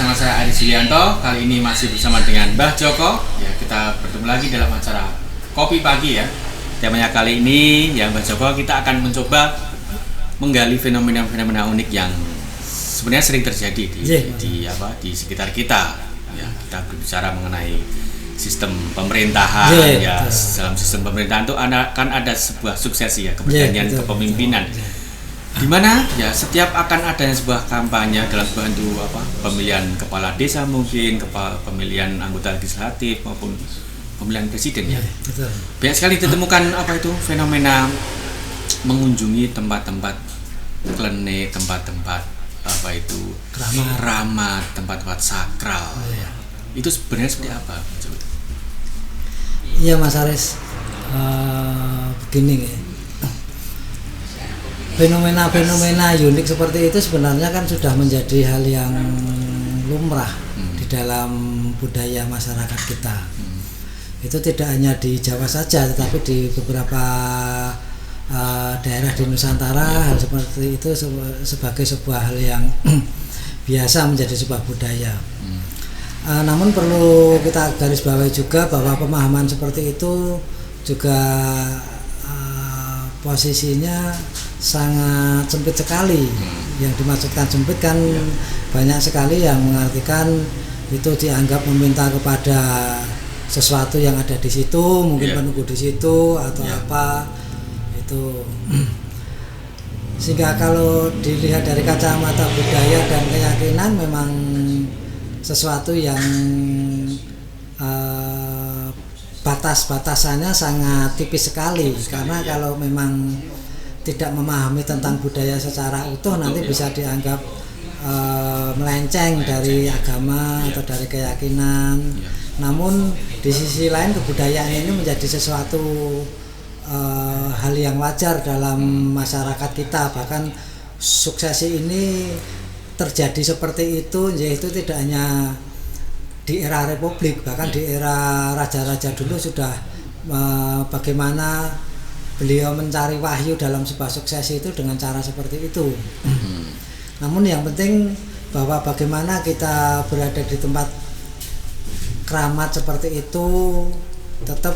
bersama saya Adi Julianto. Kali ini masih bersama dengan Mbah Joko. Ya, kita bertemu lagi dalam acara Kopi Pagi ya. Temanya kali ini ya Mbah Joko, kita akan mencoba menggali fenomena-fenomena unik yang sebenarnya sering terjadi di sekitar kita. Ya, kita berbicara mengenai sistem pemerintahan ya. Dalam sistem pemerintahan itu kan ada sebuah suksesi ya, kepercayaan kepemimpinan. Di mana ya setiap akan adanya sebuah kampanye dalam sebuah pemilihan kepala desa, mungkin pemilihan anggota legislatif maupun pemilihan presiden ya. Banyak sekali ditemukan fenomena mengunjungi tempat-tempat klinik, tempat-tempat keramat, tempat-tempat sakral. Itu sebenarnya seperti apa? Iya Mas Aris, begini ya. Fenomena-fenomena unik seperti itu sebenarnya kan sudah menjadi hal yang lumrah di dalam budaya masyarakat kita. Itu tidak hanya di Jawa saja, tetapi di beberapa daerah di Nusantara hal seperti itu sebagai sebuah hal yang biasa menjadi sebuah budaya. Namun perlu kita garis bawahi juga bahwa pemahaman seperti itu juga posisinya sangat sempit sekali. Yang dimaksudkan sempit kan banyak sekali yang mengartikan itu dianggap meminta kepada sesuatu yang ada di situ, mungkin penunggu di situ atau apa itu. Sehingga kalau dilihat dari kacamata budaya dan keyakinan memang sesuatu yang batas-batasannya sangat tipis sekali, karena kalau memang tidak memahami tentang budaya secara utuh nanti bisa dianggap melenceng dari agama atau dari keyakinan. Namun di sisi lain kebudayaan ini menjadi sesuatu hal yang wajar dalam masyarakat kita. Bahkan suksesi ini terjadi seperti itu, yaitu tidak hanya di era Republik, bahkan di era raja-raja dulu sudah bagaimana beliau mencari wahyu dalam sebuah suksesi itu dengan cara seperti itu. Namun yang penting bahwa bagaimana kita berada di tempat keramat seperti itu, tetap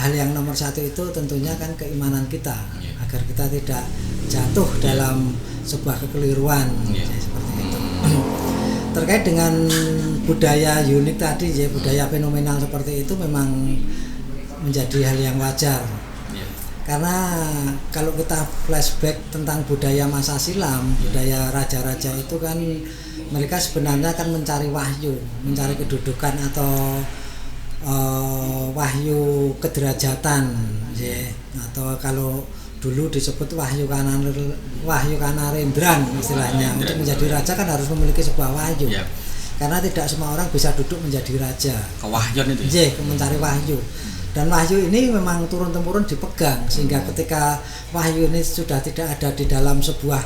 hal yang nomor satu itu tentunya kan keimanan kita, agar kita tidak jatuh dalam sebuah kekeliruan seperti itu. Terkait dengan budaya unik tadi, budaya fenomenal seperti itu memang menjadi hal yang wajar. Karena kalau kita flashback tentang budaya masa silam, budaya raja-raja itu kan mereka sebenarnya kan mencari wahyu, mencari kedudukan atau wahyu kederajatan, atau kalau dulu disebut wahyu kanarendran istilahnya. Untuk menjadi raja kan harus memiliki sebuah wahyu. Karena tidak semua orang bisa duduk menjadi raja. Kewahyuan itu. Mencari wahyu. Dan wahyu ini memang turun-temurun dipegang, sehingga ketika wahyu ini sudah tidak ada di dalam sebuah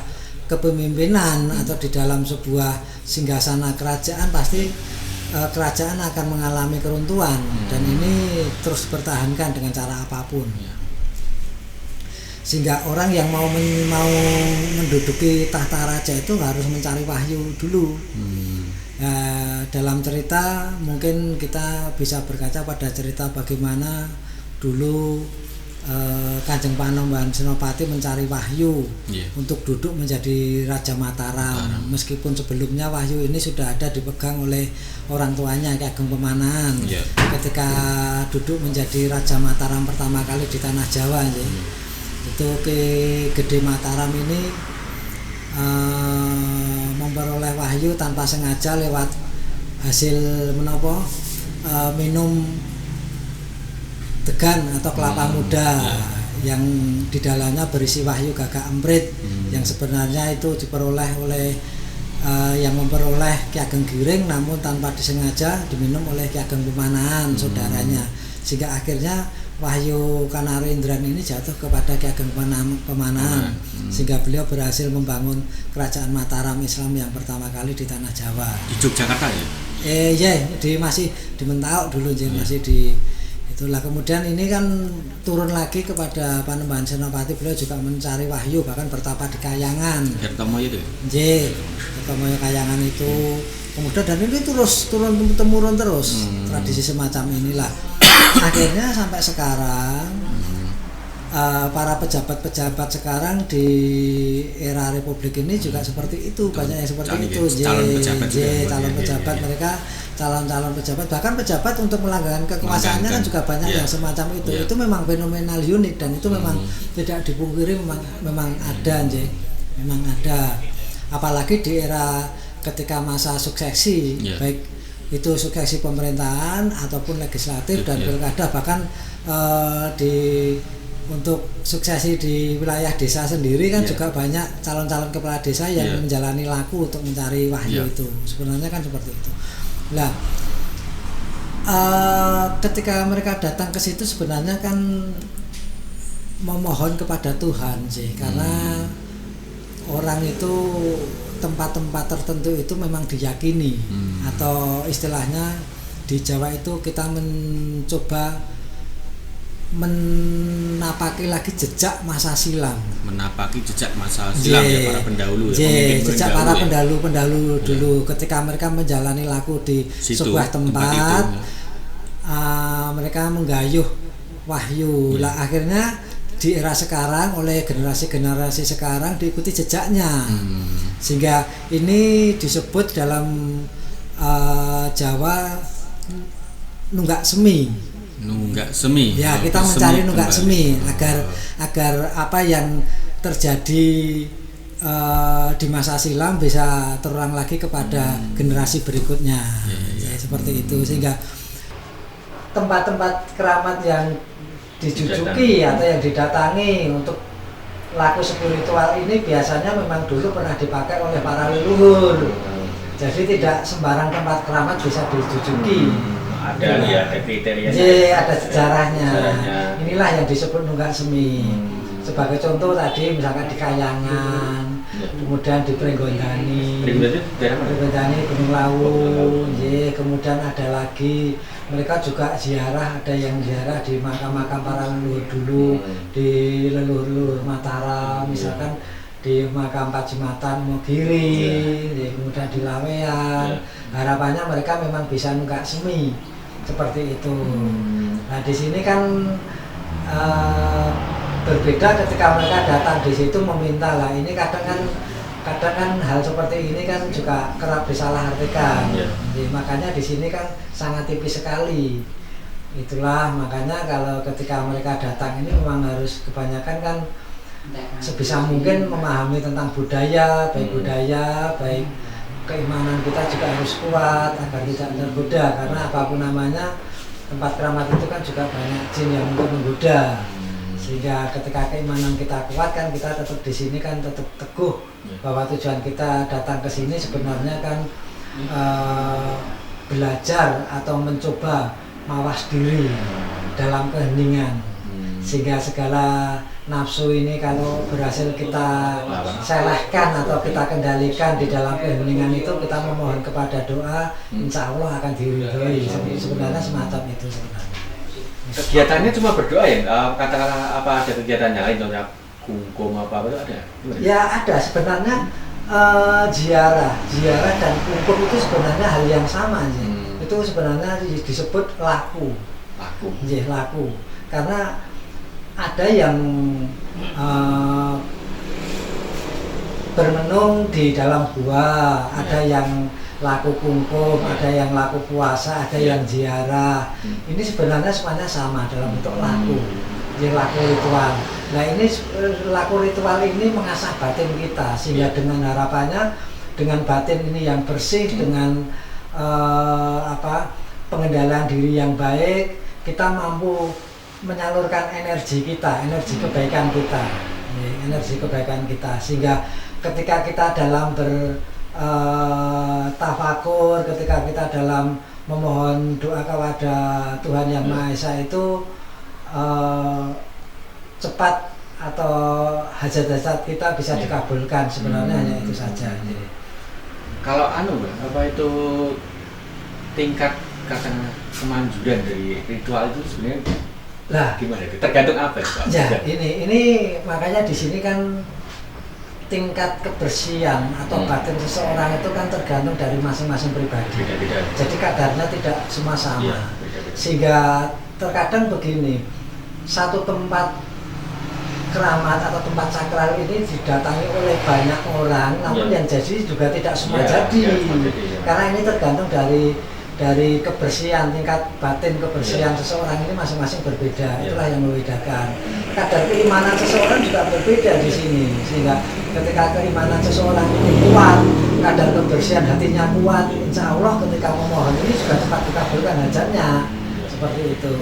kepemimpinan atau di dalam sebuah singgasana kerajaan, pasti kerajaan akan mengalami keruntuhan. Dan ini terus dipertahankan dengan cara apapun. Sehingga orang yang mau menduduki tahta raja itu harus mencari wahyu dulu. Dalam cerita mungkin kita bisa berkaca pada cerita bagaimana dulu Kanjeng Panembahan Senopati mencari wahyu untuk duduk menjadi Raja Mataram. Meskipun sebelumnya wahyu ini sudah ada dipegang oleh orang tuanya Ki Ageng Pemanahan. Ketika duduk menjadi Raja Mataram pertama kali di tanah Jawa, itu Ki Gede Mataram ini memperoleh wahyu tanpa sengaja lewat hasil minum degan atau kelapa muda yang di dalamnya berisi wahyu Gagak Emprit, yang sebenarnya itu diperoleh oleh yang memperoleh Ki Ageng Giring, namun tanpa disengaja diminum oleh Ki Ageng Pemanahan saudaranya, sehingga akhirnya wahyu Kanarendran ini jatuh kepada Ki Ageng Pemanahan, sehingga beliau berhasil membangun kerajaan Mataram Islam yang pertama kali di tanah Jawa. Di Yogyakarta ya? Masih di Mentawai dulu, masih di itulah. Kemudian ini kan turun lagi kepada Panembahan Senopati, beliau juga mencari wahyu, bahkan bertapa di Kayangan. Tirtomoyo itu? Tirtomoyo Kayangan itu kemudian dan ini terus turun temurun terus tradisi semacam inilah. Akhirnya sampai sekarang para pejabat-pejabat sekarang di era Republik ini juga seperti itu, banyak yang seperti itu. Calon pejabat mereka calon-calon pejabat, bahkan pejabat untuk melanggarkan kekuasaannya kan juga banyak yang semacam itu. Itu memang fenomenal unik dan itu memang tidak dipungkiri, memang ada, memang ada. Apalagi di era ketika masa suksesi, baik itu suksesi pemerintahan ataupun legislatif dan pilkada, bahkan untuk suksesi di wilayah desa sendiri kan juga banyak calon-calon kepala desa yang menjalani laku untuk mencari wahyu itu. Sebenarnya kan seperti itu. Nah, ketika mereka datang ke situ sebenarnya kan memohon kepada Tuhan sih, karena orang itu tempat-tempat tertentu itu memang diyakini, atau istilahnya di Jawa itu kita mencoba menapaki lagi jejak masa silam. Menapaki jejak masa silam para pendahulu jejak para pendahulu dulu ketika mereka menjalani laku di sebuah tempat mereka menggayuh wahyu. Lah akhirnya di era sekarang oleh generasi-generasi sekarang diikuti jejaknya. Sehingga ini disebut dalam Jawa nunggak semi. Ya, kita mencari nunggak semi agar apa yang terjadi di masa silam bisa terulang lagi kepada generasi berikutnya. Seperti itu, sehingga tempat-tempat keramat yang dijujuki atau yang didatangi untuk laku spiritual ini biasanya memang dulu pernah dipakai oleh para leluhur. Jadi tidak sembarang tempat keramat bisa dijujuki. Ada kriterianya. Ada sejarahnya. Inilah yang disebut nunggak semi. Sebagai contoh tadi misalkan di Kayangan, kemudian di Pringgondani, Gunung Lawu, kemudian ada lagi mereka juga ziarah, ada yang ziarah di makam-makam para leluhur dulu, di leluhur Mataram, misalkan di makam Pajimatan Mogiri, kemudian di Lawean. Harapannya mereka memang bisa nunggak semi seperti itu. Nah di sini kan berbeda ketika mereka datang di situ meminta. Lah ini kadang kan hal seperti ini kan juga kerap disalahartikan. Makanya di sini kan sangat tipis sekali. Itulah makanya kalau ketika mereka datang ini memang harus kebanyakan kan sebisa mungkin memahami tentang budaya, baik keimanan kita juga harus kuat agar tidak tergoda, karena apapun namanya tempat keramat itu kan juga banyak jin yang menggoda. Sehingga ketika keimanan kita kuat kan kita tetap di sini kan tetap teguh bahwa tujuan kita datang ke sini sebenarnya kan belajar atau mencoba mawas diri dalam keheningan, sehingga segala nafsu ini kalau berhasil kita selehkan atau kita kendalikan di dalam keheningan itu, kita memohon kepada doa, insya Allah akan diridhoi. Sebenarnya semacam itu sebenarnya. Kegiatannya cuma berdoa ya? Katakanlah apa ada kegiatannya lain, contohnya kungkum apa itu ada? Ya ada sebenarnya. Ziarah dan kungkum itu sebenarnya hal yang sama sih. Itu sebenarnya disebut laku. Karena ada yang bermenung di dalam gua, ada yang laku kungkum, ada yang laku puasa, ada yang ziarah. Ini sebenarnya semuanya sama dalam bentuk laku, laku ritual. Nah ini laku ritual ini mengasah batin kita, sehingga dengan harapannya dengan batin ini yang bersih, dengan pengendalian diri yang baik, kita mampu menyalurkan energi kita, energi kebaikan kita, sehingga ketika kita dalam tafakur, ketika kita dalam memohon doa kepada Tuhan Yang Maha Esa itu cepat atau hajat-hajat kita bisa dikabulkan. Sebenarnya hanya itu saja. Kalau apa itu tingkat kemanjuran dari ritual itu sebenarnya gimana? Tergantung apa ya, Pak? Ya, ini makanya di sini kan tingkat kebersihan atau batin seseorang itu kan tergantung dari masing-masing pribadi. Beda-beda. Jadi kadarnya tidak semua sama. Iya, beda-beda. Sehingga terkadang begini, satu tempat keramat atau tempat sakral ini didatangi oleh banyak orang, namun yang jadi juga tidak semua jadi. Karena ini tergantung dari kebersihan, tingkat batin kebersihan seseorang ini masing-masing berbeda. Itulah yang membedakan. Kadar keimanan seseorang juga berbeda di sini, sehingga ketika keimanan seseorang ini kuat, kadar kebersihan hatinya kuat, insya Allah ketika memohon ini juga cepat dikabulkan hajatnya, seperti itu.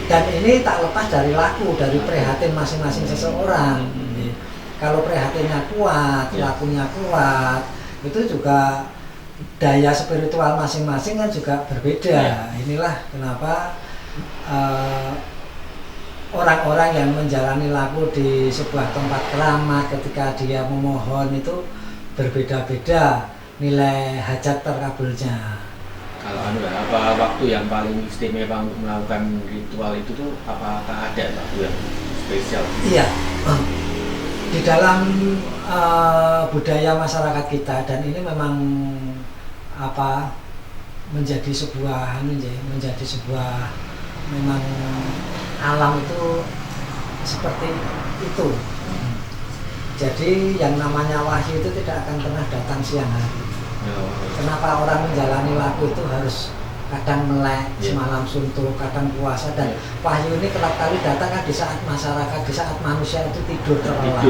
Dan ini tak lepas dari laku, dari prihatin masing-masing seseorang. Kalau prihatinnya kuat, lakunya kuat, itu juga daya spiritual masing-masing kan juga berbeda. Inilah kenapa orang-orang yang menjalani laku di sebuah tempat keramat ketika dia memohon itu berbeda-beda nilai hajat terkabulnya. Kalau apa waktu yang paling istimewa untuk melakukan ritual itu tuh apakah ada waktu yang spesial? Iya, di dalam budaya masyarakat kita, dan ini memang menjadi sebuah memang alam itu seperti itu. Jadi yang namanya wahyu itu tidak akan pernah datang siang hari. Kenapa orang menjalani laku itu harus kadang melek, semalam suntuk, kadang puasa, dan wahyu ini kerap kali datang kan di saat masyarakat, di saat manusia itu tidur terlelap.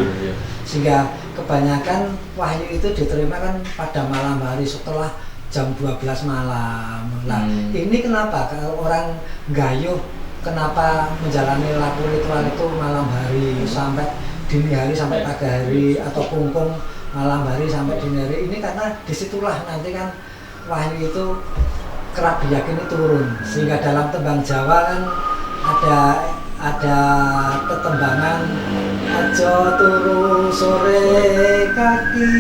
Sehingga kebanyakan wahyu itu diterima kan pada malam hari setelah jam 12 malam. Nah, ini kenapa kalau orang gayuh kenapa menjalani laku ritual itu malam hari sampai dini hari sampai pagi hari, atau kungkung malam hari sampai dini hari? Ini karena disitulah nanti kan wahyu itu kerap diyakini turun. Sehingga dalam tembang Jawa kan ada ketembangan aja turu sore kaki,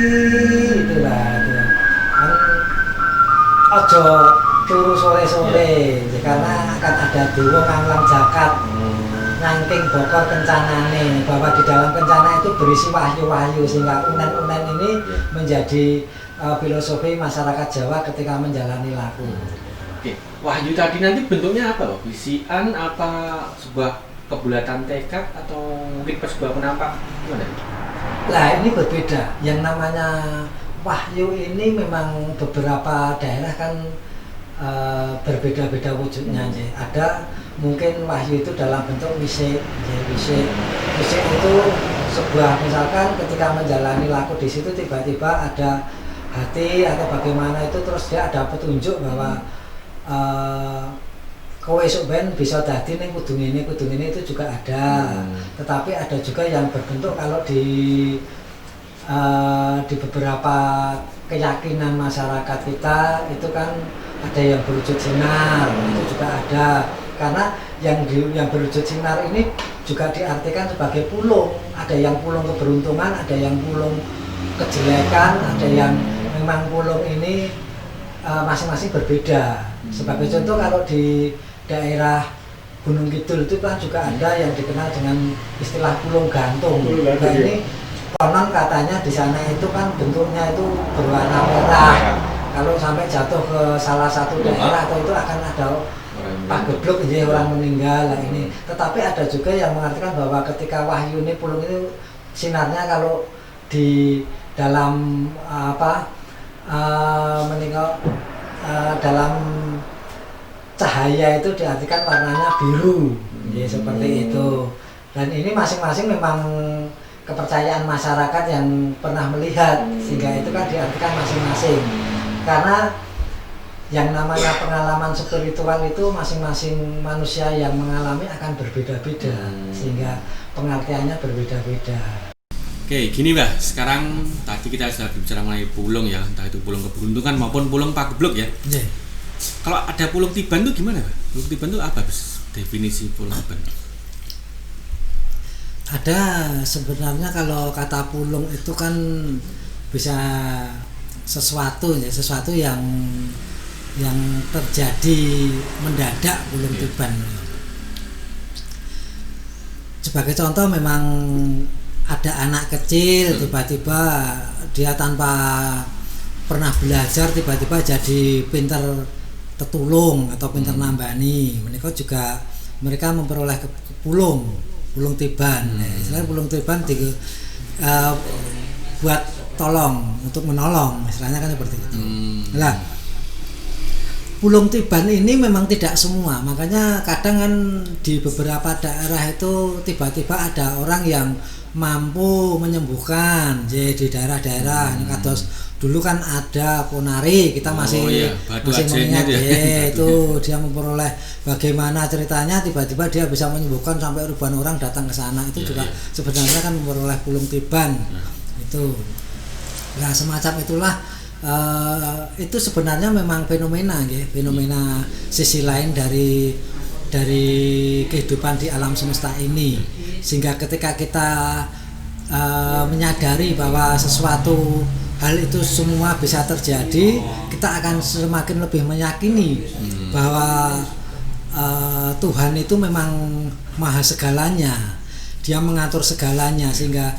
itulah itu. Aja turu sore-sore karena akan ada dewa nganglang jakat nangking bokor kencanane, bahwa di dalam kencana itu berisi wahyu-wahyu, sehingga unen-unen ini menjadi filosofi masyarakat Jawa ketika menjalani laku. Oke, wahyu tadi nanti bentuknya apa? Bisian, apa sebuah kebulatan tekad, atau mungkin sebuah penampak? Gimana? Nah, ini berbeda. Yang namanya wahyu ini memang beberapa daerah kan berbeda-beda wujudnya. Ada mungkin wahyu itu dalam bentuk wisik. Wisik itu sebuah, misalkan ketika menjalani laku di situ tiba-tiba ada hati atau bagaimana itu, terus dia ada petunjuk bahwa kowe esuk ben bisa dadi ning kudu ngene itu juga ada. Tetapi ada juga yang berbentuk, kalau di beberapa keyakinan masyarakat kita itu kan ada yang berwujud sinar, itu juga ada. Karena yang berwujud sinar ini juga diartikan sebagai pulung. Ada yang pulung keberuntungan, ada yang pulung kejelekan, ada yang memang pulung ini masing-masing berbeda. Sebagai contoh, kalau di daerah Gunung Kidul itu kan juga ada yang dikenal dengan istilah pulung gantung. Nah, ini konon katanya di sana itu kan bentuknya itu berwarna merah. Kalau sampai jatuh ke salah satu daerah atau itu akan ada pagebluk, jadi orang meninggal. Nah, ini. Tetapi ada juga yang mengartikan bahwa ketika wahyu ini pulung itu sinarnya kalau di dalam dalam cahaya itu diartikan warnanya biru, seperti itu. Dan ini masing-masing memang kepercayaan masyarakat yang pernah melihat, sehingga itu kan diartikan masing-masing. Karena yang namanya pengalaman spiritual itu masing-masing manusia yang mengalami akan berbeda-beda, sehingga pengertiannya berbeda-beda. Oke, gini Mbah, sekarang tadi kita sudah berbicara mengenai pulung ya, entah itu pulung keberuntungan maupun pulung pagebluk ya. Kalau ada pulung tiban itu gimana, Mbah? Pulung tiban itu apa definisi pulung tiban? Ada, sebenarnya kalau kata pulung itu kan bisa sesuatu yang terjadi mendadak, pulung tiban. Sebagai contoh, memang ada anak kecil tiba-tiba dia tanpa pernah belajar tiba-tiba jadi pinter tetulung atau pinter nambani, mereka memperoleh pulung tiban. Istilahnya pulung tiban buat tolong, untuk menolong, istilahnya kan seperti itu. Nah, pulung tiban ini memang tidak semua, makanya kadang kan di beberapa daerah itu tiba-tiba ada orang yang mampu menyembuhkan di daerah-daerah. Kados dulu kan ada Ponari, kita masih mengingat itu dia memperoleh bagaimana ceritanya tiba-tiba dia bisa menyembuhkan sampai ribuan orang datang ke sana. Itu juga sebenarnya kan memperoleh pulung tiban. Itu nah semacam itulah. Itu sebenarnya memang fenomena sisi lain dari kehidupan di alam semesta ini, sehingga ketika kita menyadari bahwa sesuatu hal itu semua bisa terjadi, kita akan semakin lebih meyakini bahwa Tuhan itu memang maha segalanya, dia mengatur segalanya, sehingga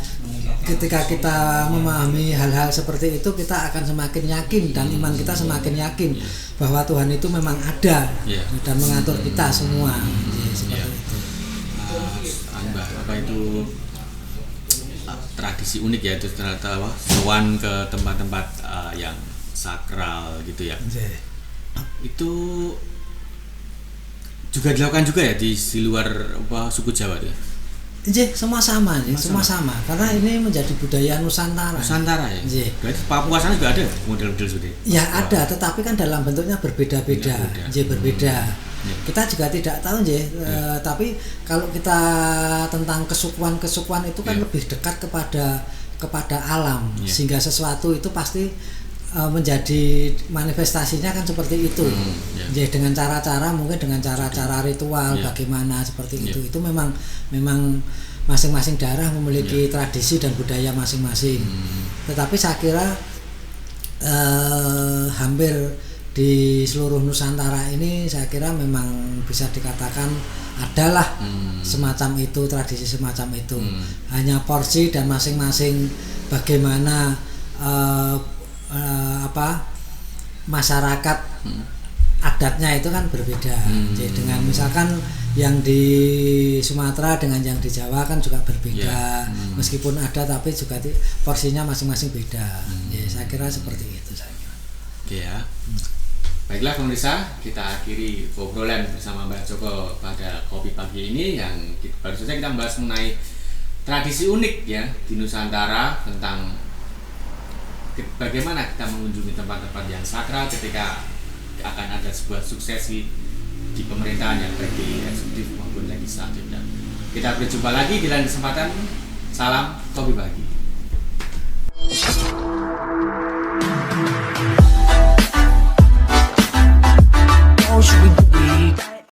ketika kita memahami hal-hal seperti itu, kita akan semakin yakin dan iman kita semakin yakin bahwa Tuhan itu memang ada dan mengatur kita semua. Seperti itu. Apa itu tradisi unik ya, itu ternyata sowan ke tempat-tempat yang sakral gitu ya. Itu juga dilakukan juga ya di luar suku Jawa tuh. Semua sama, karena ini menjadi budaya Nusantara. Ya. Berarti Papua sana juga ada model-model seperti itu. Ya ada, tetapi kan dalam bentuknya berbeda-beda. Berbeda. Kita juga tidak tahu tapi kalau kita tentang kesukuan itu kan lebih dekat kepada alam, sehingga sesuatu itu pasti menjadi manifestasinya kan seperti itu. Dengan cara-cara mungkin dengan cara-cara ritual bagaimana seperti itu memang masing-masing daerah memiliki tradisi dan budaya masing-masing. Tetapi saya kira hampir di seluruh Nusantara ini saya kira memang bisa dikatakan adalah semacam itu, tradisi semacam itu. Hanya porsi dan masing-masing bagaimana masyarakat adatnya itu kan berbeda. Jadi dengan misalkan yang di Sumatera dengan yang di Jawa kan juga berbeda. Meskipun ada tapi juga porsinya masing-masing beda. Saya kira seperti itu saja. Oke ya. Baiklah pemirsa, kita akhiri obrolan bersama Mbah Joko pada kopi pagi ini yang baru saja kita membahas mengenai tradisi unik ya di Nusantara, tentang bagaimana kita mengunjungi tempat-tempat yang sakral ketika akan ada sebuah suksesi di pemerintahan yang baik di eksekutif maupun legislatif. Dan kita berjumpa lagi di lain kesempatan. Salam kopi pagi.